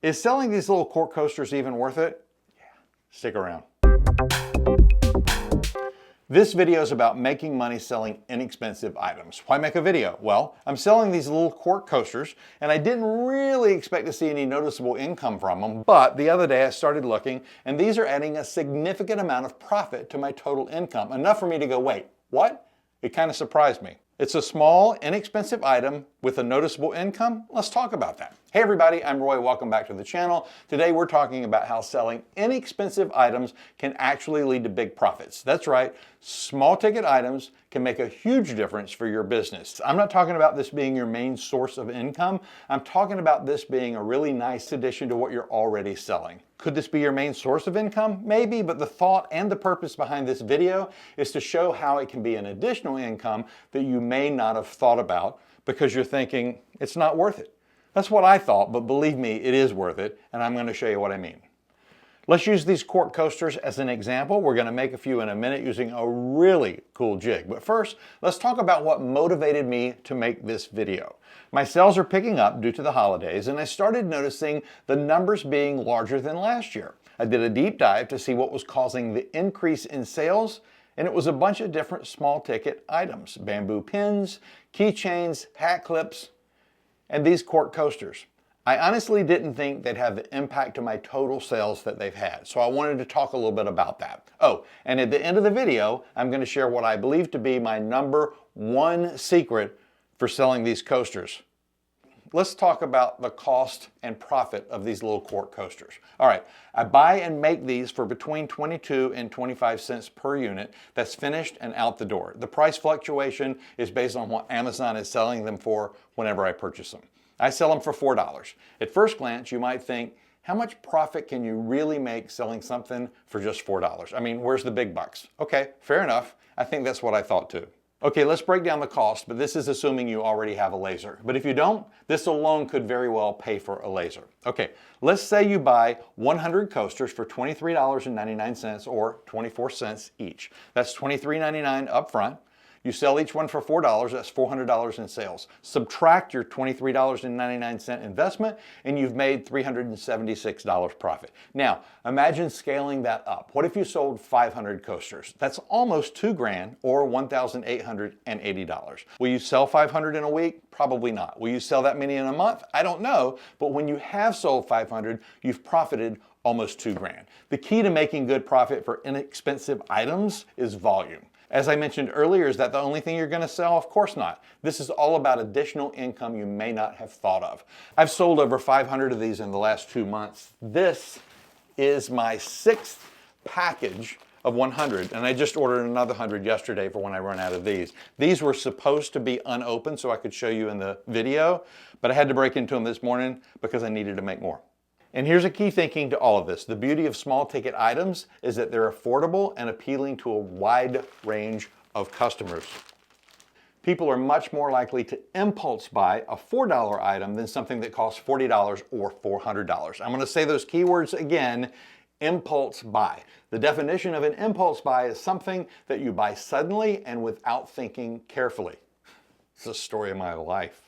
Is selling these little cork coasters even worth it? Yeah, stick around. This video is about making money selling inexpensive items. Why make a video? Well, I'm selling these little cork coasters and I didn't really expect to see any noticeable income from them, but the other day I started looking and these are adding a significant amount of profit to my total income, enough for me to go, wait, what? It kind of surprised me. It's a small, inexpensive item with a noticeable income. Let's talk about that. Hey everybody, I'm Roy. Welcome back to the channel. Today we're talking about how selling inexpensive items can actually lead to big profits. That's right, small ticket items can make a huge difference for your business. I'm not talking about this being your main source of income. I'm talking about this being a really nice addition to what you're already selling. Could this be your main source of income? Maybe, but the thought and the purpose behind this video is to show how it can be an additional income that you may not have thought about because you're thinking it's not worth it. That's what I thought, but believe me, it is worth it, and I'm going to show you what I mean. Let's use these cork coasters as an example. We're going to make a few in a minute using a really cool jig. But first, let's talk about what motivated me to make this video. My sales are picking up due to the holidays, and I started noticing the numbers being larger than last year. I did a deep dive to see what was causing the increase in sales, and it was a bunch of different small ticket items: bamboo pins, keychains, hat clips, and these cork coasters. I honestly didn't think they'd have the impact to my total sales that they've had, so I wanted to talk a little bit about that. Oh, and at the end of the video, I'm going to share what I believe to be my #1 secret for selling these coasters. Let's talk about the cost and profit of these little cork coasters. All right, I buy and make these for between 22 and 25 cents per unit. That's finished and out the door. The price fluctuation is based on what Amazon is selling them for whenever I purchase them. I sell them for $4. At first glance, you might think, how much profit can you really make selling something for just $4? I mean, where's the big bucks? Okay, fair enough. I think that's what I thought too. Okay, let's break down the cost, but this is assuming you already have a laser. But if you don't, this alone could very well pay for a laser. Okay, let's say you buy 100 coasters for $23.99 or 24 cents each. That's $23.99 up front. You sell each one for $4, that's $400 in sales. Subtract your $23.99 investment and you've made $376 profit. Now, imagine scaling that up. What if you sold 500 coasters? That's almost $2,000 or $1,880. Will you sell 500 in a week? Probably not. Will you sell that many in a month? I don't know, but when you have sold 500, you've profited almost $2,000. The key to making good profit for inexpensive items is volume. As I mentioned earlier, is that the only thing you're going to sell? Of course not. This is all about additional income you may not have thought of. I've sold over 500 of these in the last 2 months. This is my 6th package of 100, and I just ordered another 100 yesterday for when I run out of these. These were supposed to be unopened so I could show you in the video, but I had to break into them this morning because I needed to make more. And here's a key thinking to all of this. The beauty of small ticket items is that they're affordable and appealing to a wide range of customers. People are much more likely to impulse buy a $4 item than something that costs $40 or $400. I'm going to say those keywords again: impulse buy. The definition of an impulse buy is something that you buy suddenly and without thinking carefully. It's the story of my life.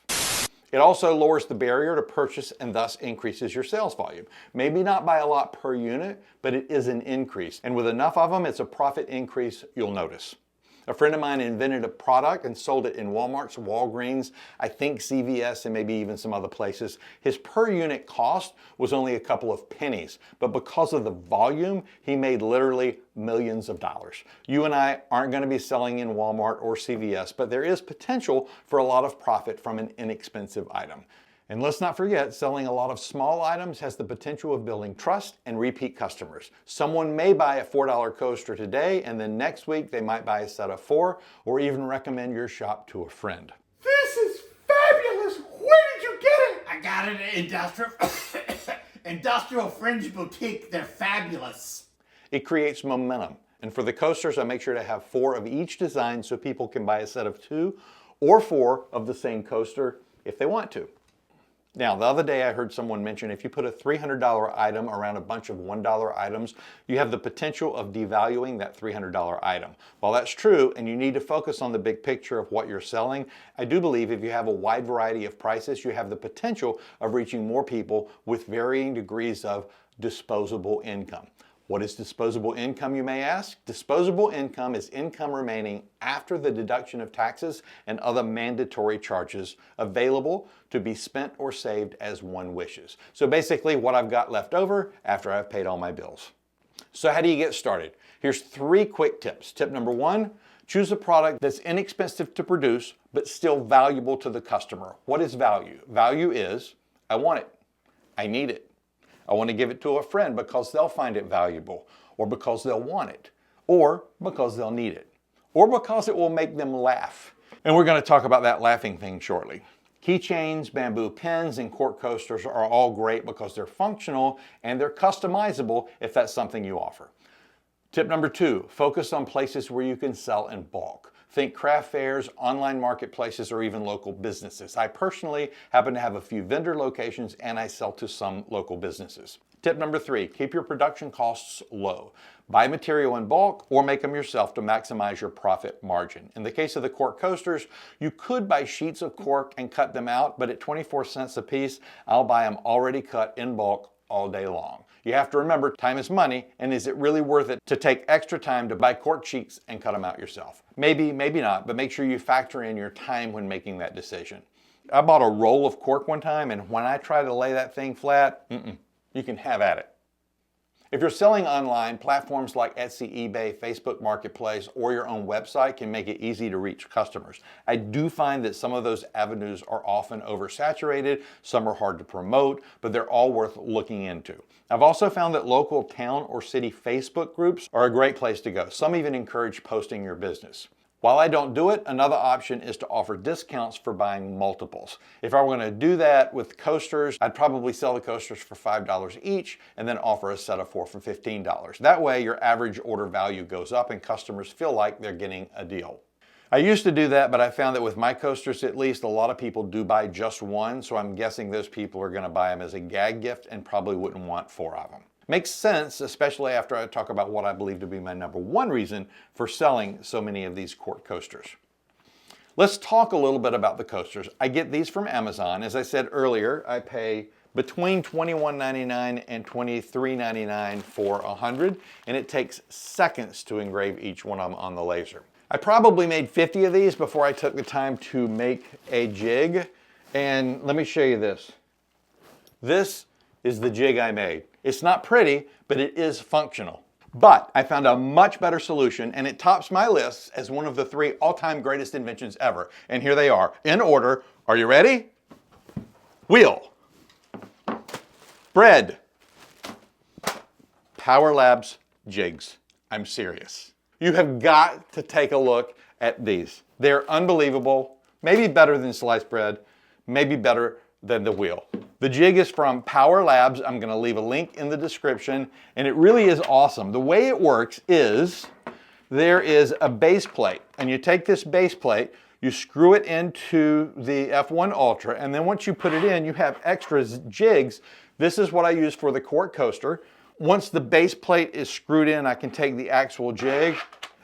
It also lowers the barrier to purchase and thus increases your sales volume. Maybe not by a lot per unit, but it is an increase. And with enough of them, it's a profit increase you'll notice. A friend of mine invented a product and sold it in Walmart's, Walgreens, I think CVS, and maybe even some other places. His per unit cost was only a couple of pennies, but because of the volume, he made literally millions of dollars. You and I aren't going to be selling in Walmart or CVS, but there is potential for a lot of profit from an inexpensive item. And let's not forget, selling a lot of small items has the potential of building trust and repeat customers. Someone may buy a $4 coaster today, and then next week they might buy a set of 4, or even recommend your shop to a friend. This is fabulous! Where did you get it? I got it at Industrial Fringe Boutique. They're fabulous. It creates momentum. And for the coasters, I make sure to have 4 of each design so people can buy a set of 2 or 4 of the same coaster if they want to. Now, the other day I heard someone mention if you put a $300 item around a bunch of $1 items, you have the potential of devaluing that $300 item. While that's true, and you need to focus on the big picture of what you're selling, I do believe if you have a wide variety of prices, you have the potential of reaching more people with varying degrees of disposable income. What is disposable income, you may ask? Disposable income is income remaining after the deduction of taxes and other mandatory charges available to be spent or saved as one wishes. So basically what I've got left over after I've paid all my bills. So how do you get started? Here's 3 quick tips. Tip number 1, choose a product that's inexpensive to produce but still valuable to the customer. What is value? Value is, I want it, I need it. I want to give it to a friend because they'll find it valuable, or because they'll want it, or because they'll need it, or because it will make them laugh. And we're going to talk about that laughing thing shortly. Keychains, bamboo pins, and cork coasters are all great because they're functional and they're customizable if that's something you offer. Tip number 2, focus on places where you can sell in bulk. Think craft fairs, online marketplaces, or even local businesses. I personally happen to have a few vendor locations and I sell to some local businesses. Tip number 3, keep your production costs low. Buy material in bulk or make them yourself to maximize your profit margin. In the case of the cork coasters, you could buy sheets of cork and cut them out, but at 24 cents a piece, I'll buy them already cut in bulk all day long. You have to remember, time is money, and is it really worth it to take extra time to buy cork sheets and cut them out yourself? Maybe, maybe not, but make sure you factor in your time when making that decision. I bought a roll of cork one time, and when I tried to lay that thing flat, you can have at it. If you're selling online, platforms like Etsy, eBay, Facebook Marketplace, or your own website can make it easy to reach customers. I do find that some of those avenues are often oversaturated, some are hard to promote, but they're all worth looking into. I've also found that local town or city Facebook groups are a great place to go. Some even encourage posting your business. While I don't do it, another option is to offer discounts for buying multiples. If I were going to do that with coasters, I'd probably sell the coasters for $5 each and then offer a set of 4 for $15. That way your average order value goes up and customers feel like they're getting a deal. I used to do that, but I found that with my coasters at least, a lot of people do buy just one, so I'm guessing those people are going to buy them as a gag gift and probably wouldn't want 4 of them. Makes sense, especially after I talk about what I believe to be my number 1 reason for selling so many of these cork coasters. Let's talk a little bit about the coasters. I get these from Amazon. As I said earlier, I pay between $21.99 and $23.99 for 100, and it takes seconds to engrave each one of them on the laser. I probably made 50 of these before I took the time to make a jig, and let me show you this. This is the jig I made. It's not pretty, but it is functional. But I found a much better solution, and it tops my list as one of the 3 all-time greatest inventions ever. And here they are, in order. Are you ready? Wheel. Bread. Power Labs jigs. I'm serious. You have got to take a look at these. They're unbelievable, maybe better than sliced bread, maybe better than the wheel. The jig is from Power Labs. I'm going to leave a link in the description, and it really is awesome. The way it works is there is a base plate, and you take this base plate, you screw it into the F1 Ultra, and then once you put it in, you have extra jigs. This is what I use for the cork coaster. Once the base plate is screwed in, I can take the actual jig,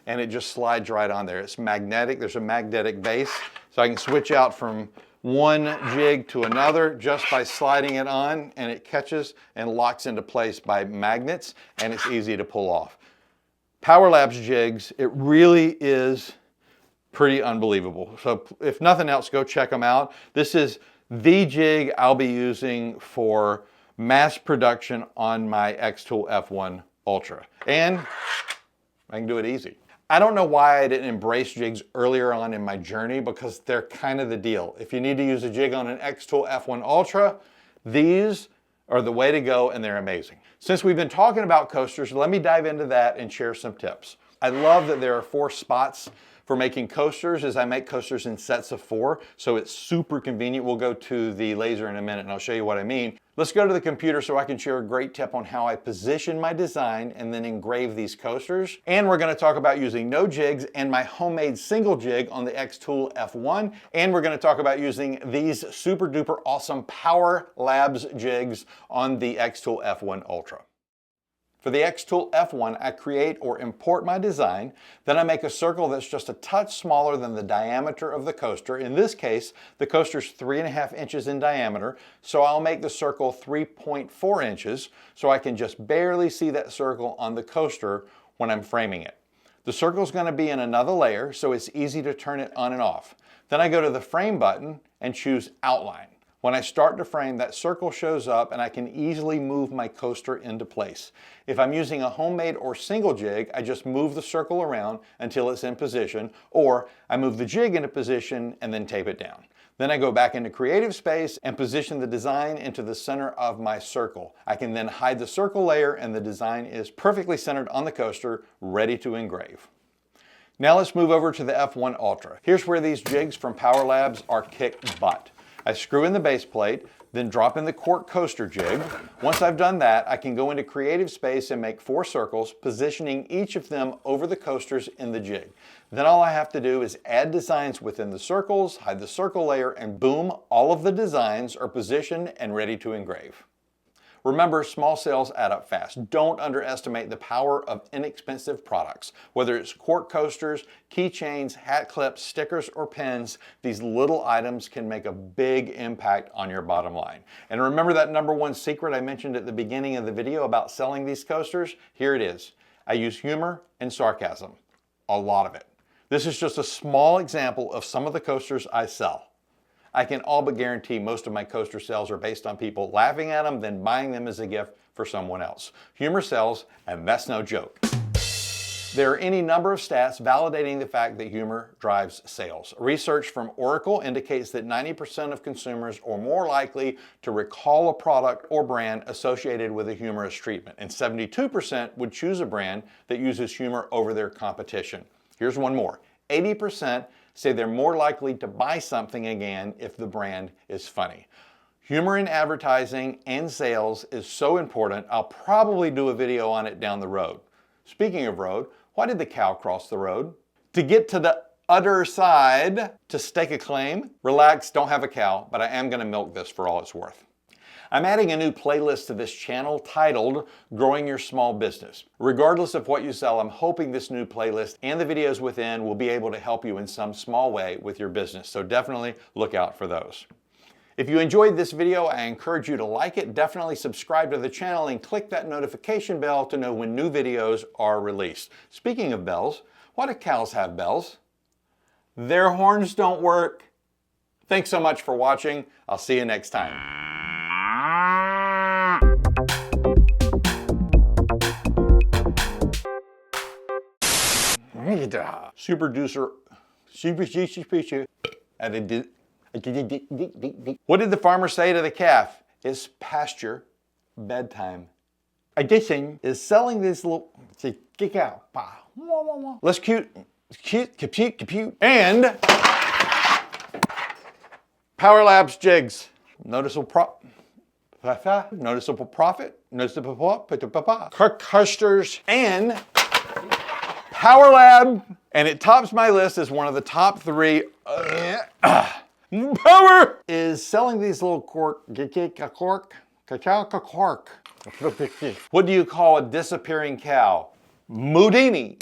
and it just slides right on there. It's magnetic. There's a magnetic base, so I can switch out from one jig to another just by sliding it on, and it catches and locks into place by magnets, and it's easy to pull off. Power Labs jigs, it really is pretty unbelievable. So if nothing else, go check them out. This is the jig I'll be using for mass production on my X-Tool F1 Ultra, and I can do it easy. I don't know why I didn't embrace jigs earlier on in my journey, because they're kind of the deal. If you need to use a jig on an X-Tool F1 Ultra, these are the way to go, and they're amazing. Since we've been talking about coasters, let me dive into that and share some tips. I love that there are 4 spots for making coasters is I make coasters in sets of 4, so it's super convenient. We'll go to the laser in a minute and I'll show you what I mean. Let's go to the computer so I can share a great tip on how I position my design and then engrave these coasters. And we're going to talk about using no jigs and my homemade single jig on the X-Tool F1. And we're going to talk about using these super duper awesome Power Labs jigs on the X-Tool F1 Ultra. For the X-Tool F1, I create or import my design, then I make a circle that's just a touch smaller than the diameter of the coaster. In this case, the coaster's 3.5 inches in diameter, so I'll make the circle 3.4 inches, so I can just barely see that circle on the coaster when I'm framing it. The circle's gonna be in another layer, so it's easy to turn it on and off. Then I go to the Frame button and choose Outline. When I start to frame, that circle shows up and I can easily move my coaster into place. If I'm using a homemade or single jig, I just move the circle around until it's in position, or I move the jig into position and then tape it down. Then I go back into Creative Space and position the design into the center of my circle. I can then hide the circle layer and the design is perfectly centered on the coaster, ready to engrave. Now let's move over to the F1 Ultra. Here's where these jigs from Power Labs are kick butt. I screw in the base plate, then drop in the cork coaster jig. Once I've done that, I can go into Creative Space and make 4 circles, positioning each of them over the coasters in the jig. Then all I have to do is add designs within the circles, hide the circle layer, and boom, all of the designs are positioned and ready to engrave. Remember, small sales add up fast. Don't underestimate the power of inexpensive products. Whether it's cork coasters, keychains, hat clips, stickers, or pins, these little items can make a big impact on your bottom line. And remember that #1 secret I mentioned at the beginning of the video about selling these coasters? Here it is. I use humor and sarcasm. A lot of it. This is just a small example of some of the coasters I sell. I can all but guarantee most of my coaster sales are based on people laughing at them, then buying them as a gift for someone else. Humor sells, and that's no joke. There are any number of stats validating the fact that humor drives sales. Research from Oracle indicates that 90% of consumers are more likely to recall a product or brand associated with a humorous treatment, and 72% would choose a brand that uses humor over their competition. Here's one more. 80% say they're more likely to buy something again if the brand is funny. Humor in advertising and sales is so important, I'll probably do a video on it down the road. Speaking of road, why did the cow cross the road? To get to the other side to stake a claim? Relax, don't have a cow, but I am gonna milk this for all it's worth. I'm adding a new playlist to this channel titled Growing Your Small Business. Regardless of what you sell, I'm hoping this new playlist and the videos within will be able to help you in some small way with your business, so definitely look out for those. If you enjoyed this video, I encourage you to like it, definitely subscribe to the channel, and click that notification bell to know when new videos are released. Speaking of bells, why do cows have bells? Their horns don't work. Thanks so much for watching. I'll see you next time. Super ducer. What did the farmer say to the calf? It's pasture bedtime. Addition is selling this little. Let's compute, and Power Labs jigs. Noticeable profit, noticeable coasters, and Power Lab, and it tops my list as one of the top 3. Power is selling these little cork. What do you call a disappearing cow? Moudini.